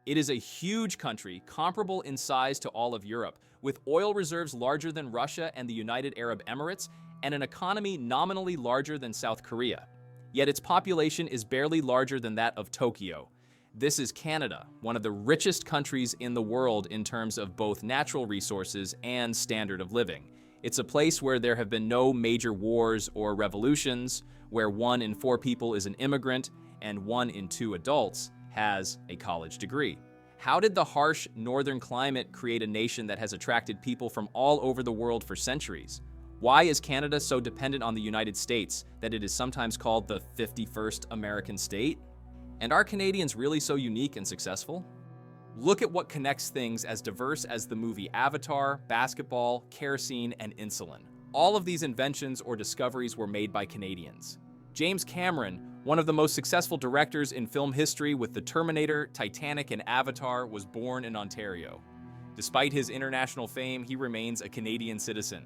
It is a huge country, comparable in size to all of Europe, with oil reserves larger than Russia and the United Arab Emirates, and an economy nominally larger than South Korea. Yet its population is barely larger than that of Tokyo. This is Canada, one of the richest countries in the world in terms of both natural resources and standard of living. It's a place where there have been no major wars or revolutions, where 1 in 4 people is an immigrant, and 1 in 2 adults has a college degree. How did the harsh northern climate create a nation that has attracted people from all over the world for centuries? Why is Canada so dependent on the United States that it is sometimes called the 51st American state? And are Canadians really so unique and successful? Look at what connects things as diverse as the movie Avatar, basketball, kerosene, and insulin. All of these inventions or discoveries were made by Canadians. James Cameron, one of the most successful directors in film history with The Terminator, Titanic, and Avatar, was born in Ontario. Despite his international fame, he remains a Canadian citizen.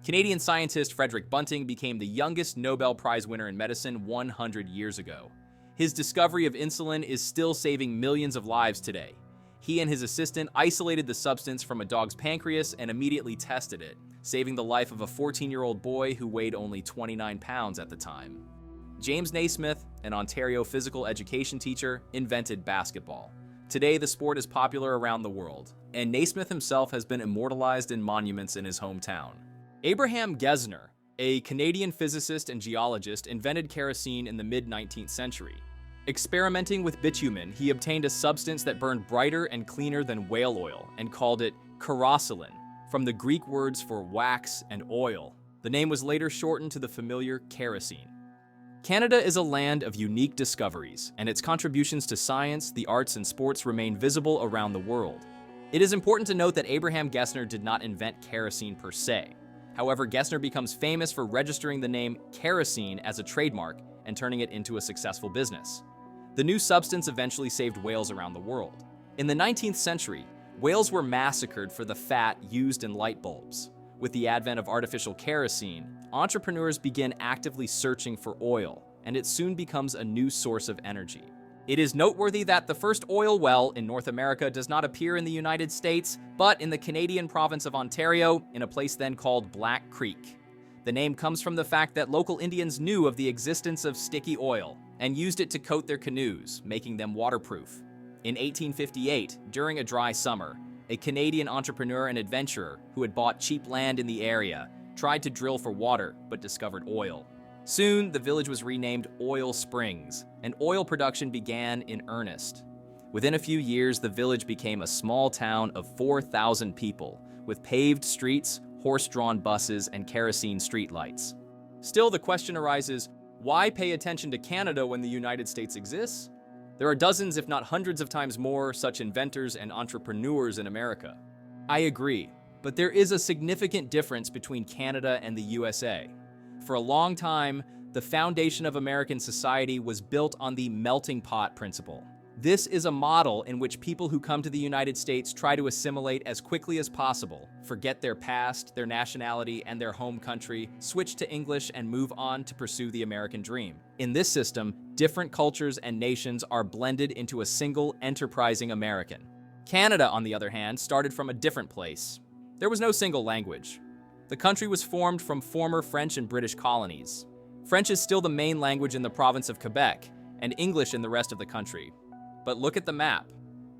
Canadian scientist Frederick Bunting became the youngest Nobel Prize winner in medicine 100 years ago. His discovery of insulin is still saving millions of lives today. He and his assistant isolated the substance from a dog's pancreas and immediately tested it, saving the life of a 14-year-old boy who weighed only 29 pounds at the time. James Naismith, an Ontario physical education teacher, invented basketball. Today, the sport is popular around the world, and Naismith himself has been immortalized in monuments in his hometown. Abraham Gesner, a Canadian physicist and geologist, invented kerosene in the mid-19th century. Experimenting with bitumen, he obtained a substance that burned brighter and cleaner than whale oil and called it kerosene, from the Greek words for wax and oil. The name was later shortened to the familiar kerosene. Canada is a land of unique discoveries, and its contributions to science, the arts, and sports remain visible around the world. It is important to note that Abraham Gesner did not invent kerosene per se. However, Gesner becomes famous for registering the name kerosene as a trademark and turning it into a successful business. The new substance eventually saved whales around the world. In the 19th century, whales were massacred for the fat used in light bulbs. With the advent of artificial kerosene, entrepreneurs begin actively searching for oil, and it soon becomes a new source of energy. It is noteworthy that the first oil well in North America does not appear in the United States, but in the Canadian province of Ontario, in a place then called Black Creek. The name comes from the fact that local Indians knew of the existence of sticky oil and used it to coat their canoes, making them waterproof. In 1858, during a dry summer, a Canadian entrepreneur and adventurer who had bought cheap land in the area tried to drill for water but discovered oil. Soon, the village was renamed Oil Springs, and oil production began in earnest. Within a few years, the village became a small town of 4,000 people, with paved streets, horse-drawn buses, and kerosene streetlights. Still, the question arises, why pay attention to Canada when the United States exists? There are dozens, if not hundreds of times more, such inventors and entrepreneurs in America. I agree, but there is a significant difference between Canada and the USA. For a long time, the foundation of American society was built on the melting pot principle. This is a model in which people who come to the United States try to assimilate as quickly as possible, forget their past, their nationality, and their home country, switch to English, and move on to pursue the American dream. In this system, different cultures and nations are blended into a single, enterprising American. Canada, on the other hand, started from a different place. There was no single language. The country was formed from former French and British colonies. French is still the main language in the province of Quebec, and English in the rest of the country. But look at the map.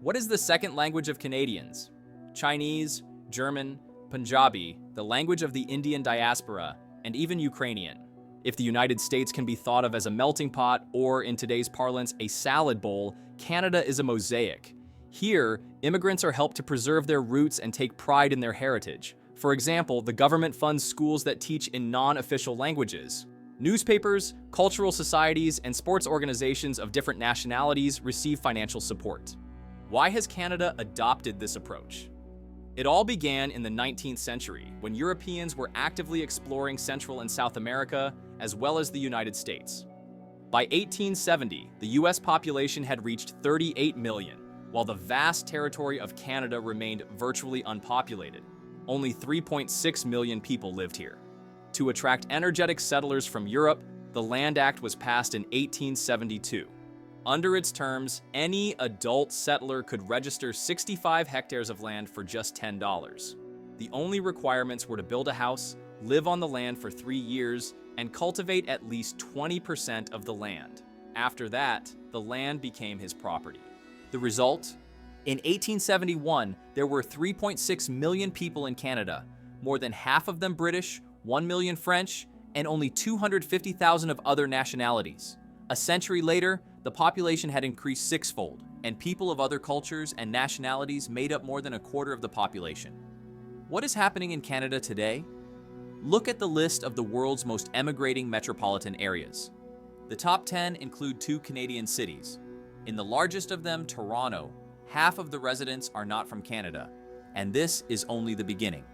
What is the second language of Canadians? Chinese, German, Punjabi, the language of the Indian diaspora, and even Ukrainian. If the United States can be thought of as a melting pot, or in today's parlance, a salad bowl, Canada is a mosaic. Here, immigrants are helped to preserve their roots and take pride in their heritage. For example, the government funds schools that teach in non-official languages. Newspapers, cultural societies, and sports organizations of different nationalities receive financial support. Why has Canada adopted this approach? It all began in the 19th century, when Europeans were actively exploring Central and South America, as well as the United States. By 1870, the US population had reached 38 million, while the vast territory of Canada remained virtually unpopulated. Only 3.6 million people lived here. To attract energetic settlers from Europe, the Land Act was passed in 1872. Under its terms, any adult settler could register 65 hectares of land for just $10. The only requirements were to build a house, live on the land for 3 years, and cultivate at least 20% of the land. After that, the land became his property. The result? In 1871, there were 3.6 million people in Canada, more than half of them British, 1 million French, and only 250,000 of other nationalities. A century later, the population had increased sixfold, and people of other cultures and nationalities made up more than a quarter of the population. What is happening in Canada today? Look at the list of the world's most emigrating metropolitan areas. The top 10 include 2 Canadian cities. In the largest of them, Toronto, half of the residents are not from Canada, and this is only the beginning.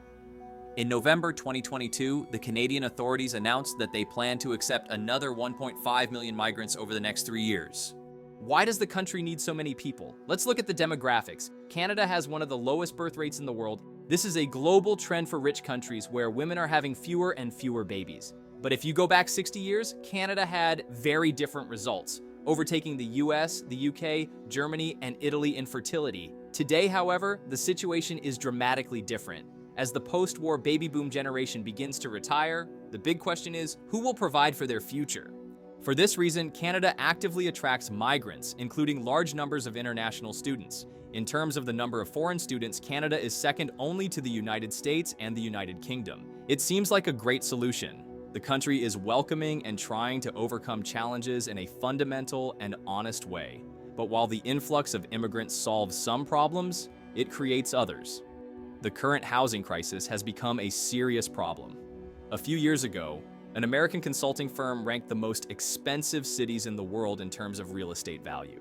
In November 2022, the Canadian authorities announced that they plan to accept another 1.5 million migrants over the next 3 years. Why does the country need so many people? Let's look at the demographics. Canada has one of the lowest birth rates in the world. This is a global trend for rich countries where women are having fewer and fewer babies. But if you go back 60 years, Canada had very different results, overtaking the US, the UK, Germany, and Italy in fertility. Today, however, the situation is dramatically different. As the post-war baby boom generation begins to retire, the big question is, who will provide for their future? For this reason, Canada actively attracts migrants, including large numbers of international students. In terms of the number of foreign students, Canada is second only to the United States and the United Kingdom. It seems like a great solution. The country is welcoming and trying to overcome challenges in a fundamental and honest way. But while the influx of immigrants solves some problems, it creates others. The current housing crisis has become a serious problem. A few years ago, an American consulting firm ranked the most expensive cities in the world in terms of real estate value.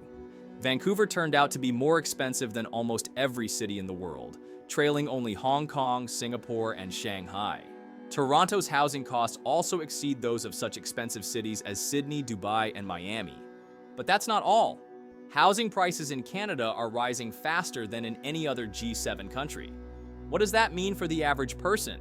Vancouver turned out to be more expensive than almost every city in the world, trailing only Hong Kong, Singapore, and Shanghai. Toronto's housing costs also exceed those of such expensive cities as Sydney, Dubai, and Miami. But that's not all. Housing prices in Canada are rising faster than in any other G7 country. What does that mean for the average person?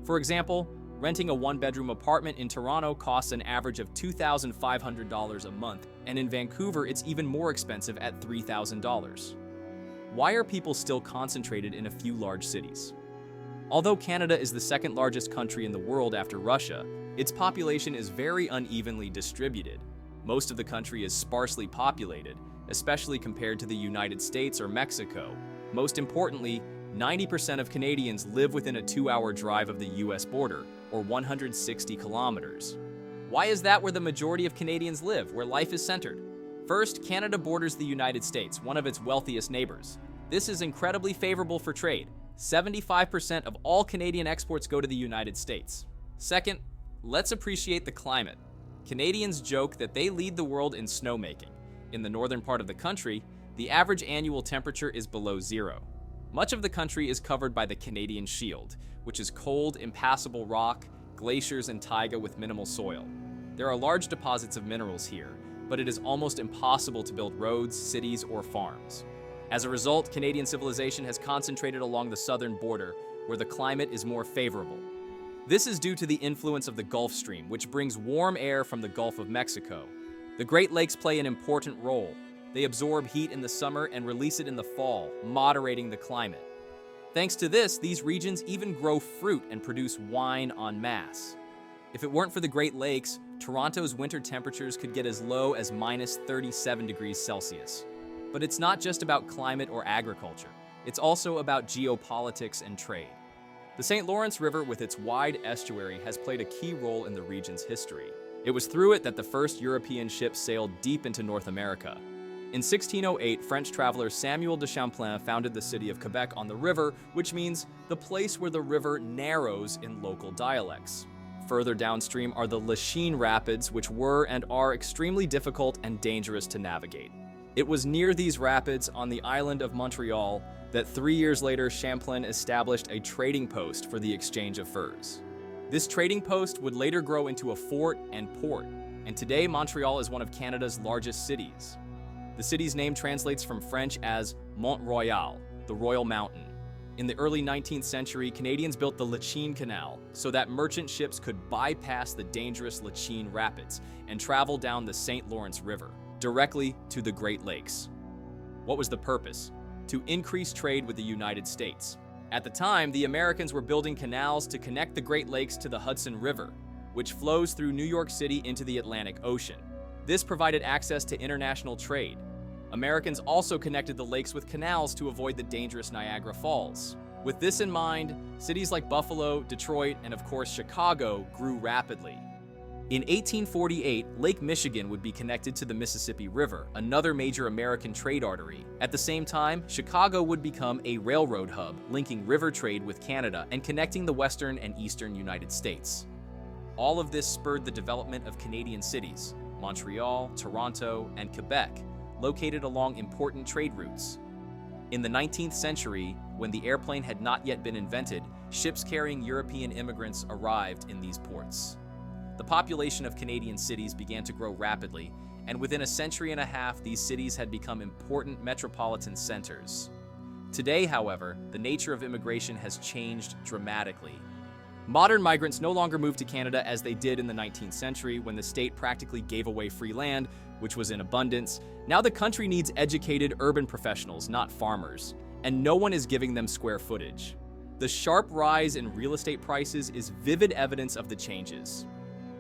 For example, renting a one-bedroom apartment in Toronto costs an average of $2,500 a month, and in Vancouver it's even more expensive at $3,000. Why are people still concentrated in a few large cities? Although Canada is the second largest country in the world after Russia, its population is very unevenly distributed. Most of the country is sparsely populated, especially compared to the United States or Mexico. Most importantly, 90% of Canadians live within a 2-hour drive of the US border, or 160 kilometers. Why is that where the majority of Canadians live, where life is centered? First, Canada borders the United States, one of its wealthiest neighbors. This is incredibly favorable for trade. 75% of all Canadian exports go to the United States. Second, let's appreciate the climate. Canadians joke that they lead the world in snowmaking. In the northern part of the country, the average annual temperature is below zero. Much of the country is covered by the Canadian Shield, which is cold, impassable rock, glaciers, and taiga with minimal soil. There are large deposits of minerals here, but it is almost impossible to build roads, cities, or farms. As a result, Canadian civilization has concentrated along the southern border, where the climate is more favorable. This is due to the influence of the Gulf Stream, which brings warm air from the Gulf of Mexico. The Great Lakes play an important role. They absorb heat in the summer and release it in the fall, moderating the climate. Thanks to this, these regions even grow fruit and produce wine en masse. If it weren't for the Great Lakes, Toronto's winter temperatures could get as low as -37 degrees Celsius. But it's not just about climate or agriculture. It's also about geopolitics and trade. The St. Lawrence River, with its wide estuary, has played a key role in the region's history. It was through it that the first European ships sailed deep into North America. In 1608, French traveler Samuel de Champlain founded the city of Quebec on the river, which means the place where the river narrows in local dialects. Further downstream are the Lachine Rapids, which were and are extremely difficult and dangerous to navigate. It was near these rapids on the island of Montreal that 3 years later Champlain established a trading post for the exchange of furs. This trading post would later grow into a fort and port, and today Montreal is one of Canada's largest cities. The city's name translates from French as Mont Royal, the Royal Mountain. In the early 19th century, Canadians built the Lachine Canal so that merchant ships could bypass the dangerous Lachine Rapids and travel down the St. Lawrence River. directly to the Great Lakes. What was the purpose? To increase trade with the United States. At the time, the Americans were building canals to connect the Great Lakes to the Hudson River, which flows through New York City into the Atlantic Ocean. This provided access to international trade. Americans also connected the lakes with canals to avoid the dangerous Niagara Falls. With this in mind, cities like Buffalo, Detroit, and of course Chicago grew rapidly. In 1848, Lake Michigan would be connected to the Mississippi River, another major American trade artery. At the same time, Chicago would become a railroad hub, linking river trade with Canada and connecting the western and eastern United States. All of this spurred the development of Canadian cities, Montreal, Toronto, and Quebec, located along important trade routes. In the 19th century, when the airplane had not yet been invented, ships carrying European immigrants arrived in these ports. The population of Canadian cities began to grow rapidly, and within a century and a half, these cities had become important metropolitan centers. Today, however, the nature of immigration has changed dramatically. Modern migrants no longer move to Canada as they did in the 19th century when the state practically gave away free land, which was in abundance. Now the country needs educated urban professionals, not farmers, and no one is giving them square footage. The sharp rise in real estate prices is vivid evidence of the changes.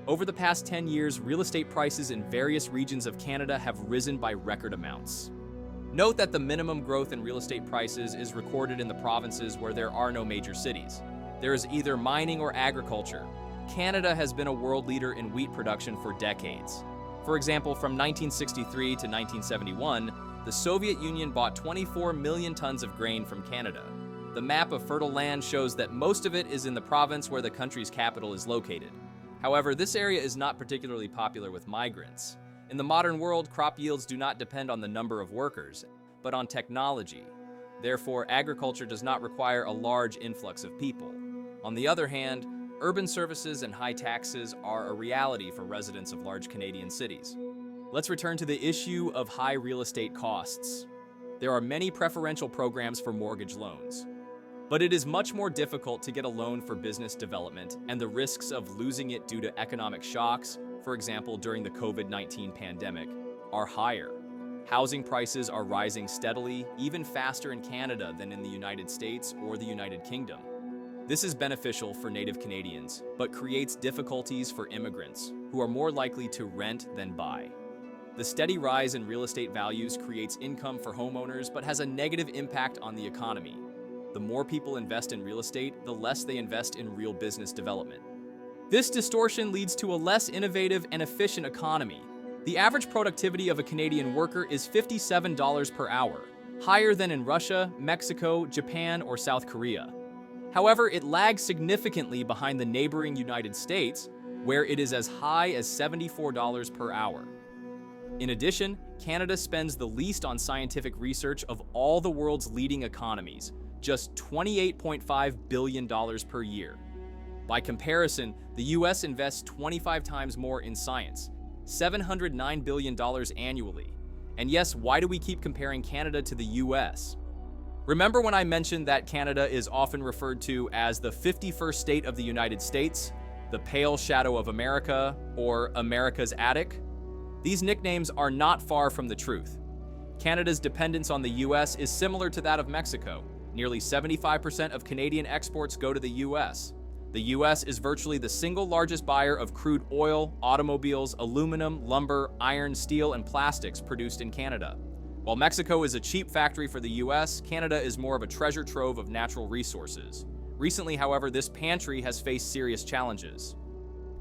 Over the past 10 years, real estate prices in various regions of Canada have risen by record amounts. Note that the minimum growth in real estate prices is recorded in the provinces where there are no major cities. There is either mining or agriculture. Canada has been a world leader in wheat production for decades. For example, from 1963 to 1971, the Soviet Union bought 24 million tons of grain from Canada. The map of fertile land shows that most of it is in the province where the country's capital is located. However, this area is not particularly popular with migrants. In the modern world, crop yields do not depend on the number of workers, but on technology. Therefore, agriculture does not require a large influx of people. On the other hand, urban services and high taxes are a reality for residents of large Canadian cities. Let's return to the issue of high real estate costs. There are many preferential programs for mortgage loans. But it is much more difficult to get a loan for business development, and the risks of losing it due to economic shocks, for example during the COVID-19 pandemic, are higher. Housing prices are rising steadily, even faster in Canada than in the United States or the United Kingdom. This is beneficial for Native Canadians, but creates difficulties for immigrants, who are more likely to rent than buy. The steady rise in real estate values creates income for homeowners, but has a negative impact on the economy. The more people invest in real estate, the less they invest in real business development. This distortion leads to a less innovative and efficient economy. The average productivity of a Canadian worker is $57 per hour, higher than in Russia, Mexico, Japan, or South Korea. However, it lags significantly behind the neighboring United States, where it is as high as $74 per hour. In addition, Canada spends the least on scientific research of all the world's leading economies, just $28.5 billion per year. By comparison, the US invests 25 times more in science, $709 billion annually. And yes, why do we keep comparing Canada to the US? Remember when I mentioned that Canada is often referred to as the 51st state of the United States, the pale shadow of America, or America's attic? These nicknames are not far from the truth. Canada's dependence on the US is similar to that of Mexico. Nearly 75% of Canadian exports go to the US. The US is virtually the single largest buyer of crude oil, automobiles, aluminum, lumber, iron, steel, and plastics produced in Canada. While Mexico is a cheap factory for the US, Canada is more of a treasure trove of natural resources. Recently, however, this pantry has faced serious challenges.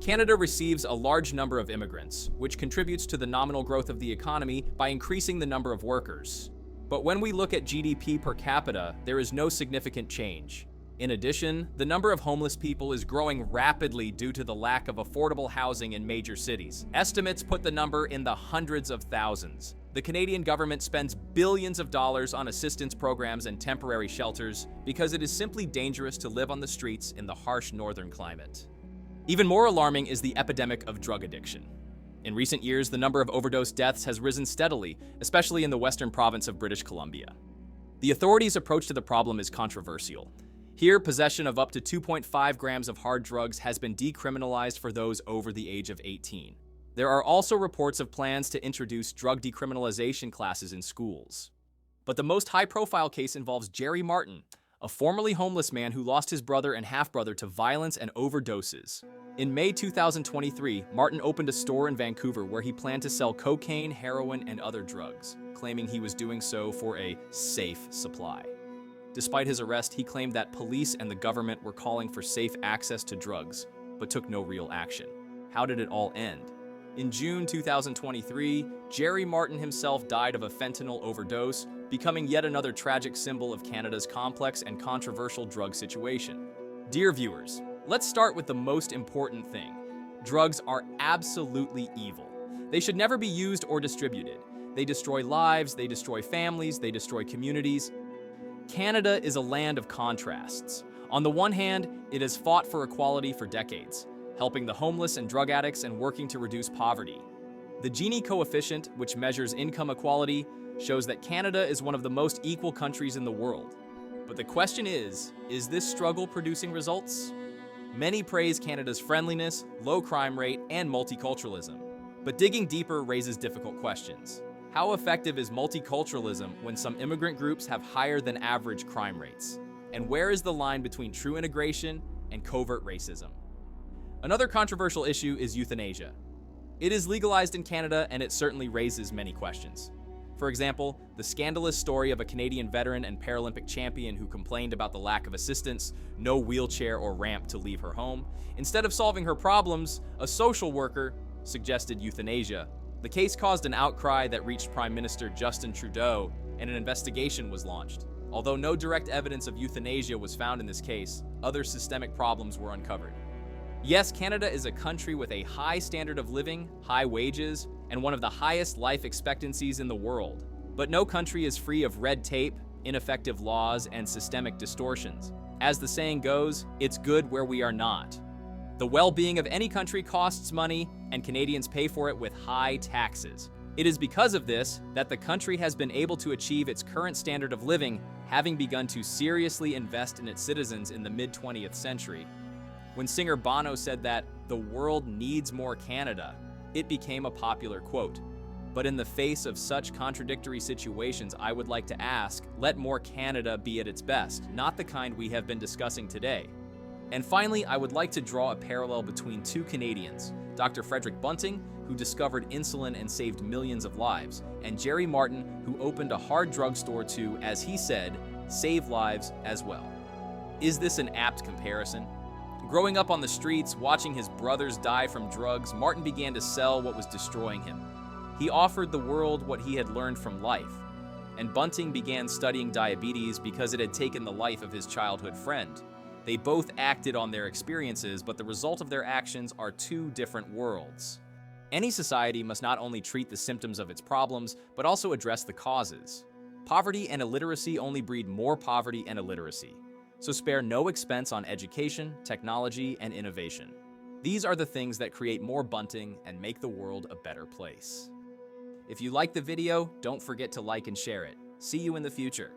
Canada receives a large number of immigrants, which contributes to the nominal growth of the economy by increasing the number of workers. But when we look at GDP per capita, there is no significant change. In addition, the number of homeless people is growing rapidly due to the lack of affordable housing in major cities. Estimates put the number in the hundreds of thousands. The Canadian government spends billions of dollars on assistance programs and temporary shelters because it is simply dangerous to live on the streets in the harsh northern climate. Even more alarming is the epidemic of drug addiction. In recent years, the number of overdose deaths has risen steadily, especially in the western province of British Columbia. The authorities' approach to the problem is controversial. Here, possession of up to 2.5 grams of hard drugs has been decriminalized for those over the age of 18. There are also reports of plans to introduce drug decriminalization classes in schools. But the most high-profile case involves Jerry Martin, a formerly homeless man who lost his brother and half-brother to violence and overdoses. In May 2023, Martin opened a store in Vancouver where he planned to sell cocaine, heroin, and other drugs, claiming he was doing so for a safe supply. Despite his arrest, he claimed that police and the government were calling for safe access to drugs, but took no real action. How did it all end? In June 2023, Jerry Martin himself died of a fentanyl overdose, becoming yet another tragic symbol of Canada's complex and controversial drug situation. Dear viewers, let's start with the most important thing. Drugs are absolutely evil. They should never be used or distributed. They destroy lives, they destroy families, they destroy communities. Canada is a land of contrasts. On the one hand, it has fought for equality for decades, helping the homeless and drug addicts and working to reduce poverty. The Gini coefficient, which measures income equality, shows that Canada is one of the most equal countries in the world. But the question is this struggle producing results? Many praise Canada's friendliness, low crime rate, and multiculturalism. But digging deeper raises difficult questions. How effective is multiculturalism when some immigrant groups have higher than average crime rates? And where is the line between true integration and covert racism? Another controversial issue is euthanasia. It is legalized in Canada, and it certainly raises many questions. For example, the scandalous story of a Canadian veteran and Paralympic champion who complained about the lack of assistance, no wheelchair or ramp to leave her home. Instead of solving her problems, a social worker suggested euthanasia. The case caused an outcry that reached Prime Minister Justin Trudeau, and an investigation was launched. Although no direct evidence of euthanasia was found in this case, other systemic problems were uncovered. Yes, Canada is a country with a high standard of living, high wages, and one of the highest life expectancies in the world. But no country is free of red tape, ineffective laws, and systemic distortions. As the saying goes, it's good where we are not. The well-being of any country costs money, and Canadians pay for it with high taxes. It is because of this that the country has been able to achieve its current standard of living, having begun to seriously invest in its citizens in the mid-20th century. When singer Bono said that the world needs more Canada, it became a popular quote. But in the face of such contradictory situations, I would like to ask, let more Canada be at its best, not the kind we have been discussing today. And finally, I would like to draw a parallel between two Canadians, Dr. Frederick Bunting, who discovered insulin and saved millions of lives, and Jerry Martin, who opened a hard drugstore to, as he said, save lives as well. Is this an apt comparison? Growing up on the streets, watching his brothers die from drugs, Martin began to sell what was destroying him. He offered the world what he had learned from life. And Bunting began studying diabetes because it had taken the life of his childhood friend. They both acted on their experiences, but the result of their actions are two different worlds. Any society must not only treat the symptoms of its problems, but also address the causes. Poverty and illiteracy only breed more poverty and illiteracy. So spare no expense on education, technology, and innovation. These are the things that create more Bunting and make the world a better place. If you liked the video, don't forget to like and share it. See you in the future.